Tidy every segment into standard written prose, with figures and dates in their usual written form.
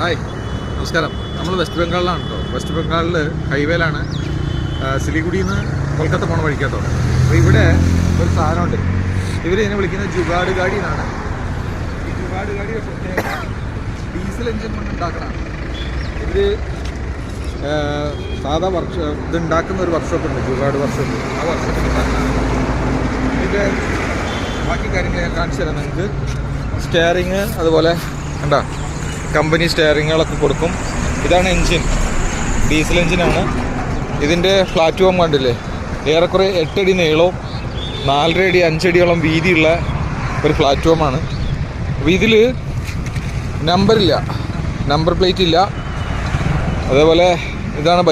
Hi, നമസ്കാരം. നമ്മൾ west ബംഗാളിലാണ് കേട്ടോ. വെസ്റ്റ് ബംഗാളിൽ ഹൈവേയിലാണ്, സിലിഗുഡിയിൽ നിന്ന് കൊൽക്കത്ത പോണ വഴി കേട്ടോ. അപ്പോൾ ഇവിടെ ഒരു സാധനമുണ്ട്. ഇതിനെ വിളിക്കുന്നത് ജുഗാഡ് ഗാഡി എന്നാണ്. ഈ ജുഗാഡ് ഗാഡിയുടെ പ്രത്യേക ഡീസൽ എഞ്ചിൻ കൊണ്ട് ഉണ്ടാക്കണതാണ്. ഇത് സാധാ ഇതുണ്ടാക്കുന്ന ഒരു വർക്ക്ഷോപ്പ് ഉണ്ട്, ജുഗാഡ് വർക്ക്ഷോപ്പ്. ആ വർക്ക്ഷോപ്പിൽ ഉണ്ടാക്കുന്നതാണ്. ഇതിൻ്റെ ബാക്കി കാര്യങ്ങൾ ഞാൻ കാണിച്ചു തരാം നിങ്ങൾക്ക്. സ്റ്റെയറിങ് അതുപോലെ കണ്ടോ, കമ്പനി സ്റ്റെയറിങ്ങുകളൊക്കെ കൊടുക്കും. ഇതാണ് എൻജിൻ, ഡീസൽ എൻജിനാണ്. ഇതിൻ്റെ പ്ലാറ്റ്ഫോം കണ്ടില്ലേ, ഏറെക്കുറെ 8 അടി നീളവും 4.5 അടി 5 അടിയോളം വീതിയുള്ള ഒരു പ്ലാറ്റ്ഫോമാണ്. അപ്പോൾ ഇതിൽ നമ്പറില്ല, നമ്പർ പ്ലേറ്റ് ഇല്ല. അതേപോലെ ഇതാണ്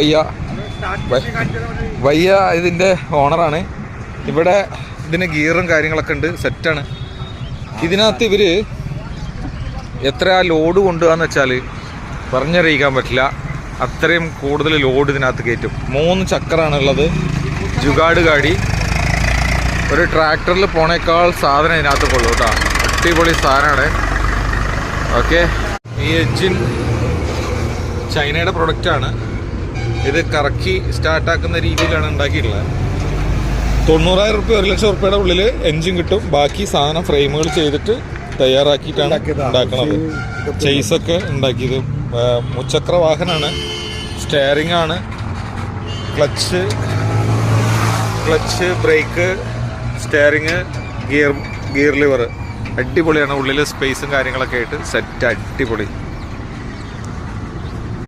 വയ്യ ഇതിൻ്റെ ഓണറാണ്. ഇവിടെ ഇതിന് ഗിയറും കാര്യങ്ങളൊക്കെ ഉണ്ട്, സെറ്റാണ്. ഇതിനകത്ത് ഇവർ എത്ര ലോഡ് കൊണ്ടുപോകാന്ന് വെച്ചാൽ പറഞ്ഞറിയിക്കാൻ പറ്റില്ല. അത്രയും കൂടുതൽ ലോഡ് ഇതിനകത്ത് കയറ്റും. 3 ചക്രമാണുള്ളത്. ജുഗാഡ് ഗാഡി ഒരു ട്രാക്ടറിൽ പോണേക്കാൾ സാധനം ഇതിനകത്ത് കൊള്ളു കേട്ടോ. അടിപൊളി സാധനമാണ്. ഓക്കെ, ഈ എൻജിൻ ചൈനയുടെ പ്രൊഡക്റ്റാണ്. ഇത് കറക്കി സ്റ്റാർട്ടാക്കുന്ന രീതിയിലാണ് ഉണ്ടാക്കിയിട്ടുള്ളത്. 90,000 റുപ്യ 1,00,000 റുപ്യയുടെ ഉള്ളിൽ എൻജിൻ കിട്ടും. ബാക്കി സാധനം ഫ്രെയിമുകൾ ചെയ്തിട്ട് തയ്യാറാക്കിയിട്ടാണ് ഉണ്ടാക്കുന്നത്. ചെയ്സൊക്കെ ഉണ്ടാക്കിയത്. മുച്ചക്ര വാഹനമാണ്. സ്റ്റെയറിംഗ് ആണ്, clutch, brake, steering, gear lever. അടിപൊളിയാണ്. ഉള്ളിൽ സ്പേസും കാര്യങ്ങളൊക്കെ ആയിട്ട് സെറ്റ്, അടിപൊളി.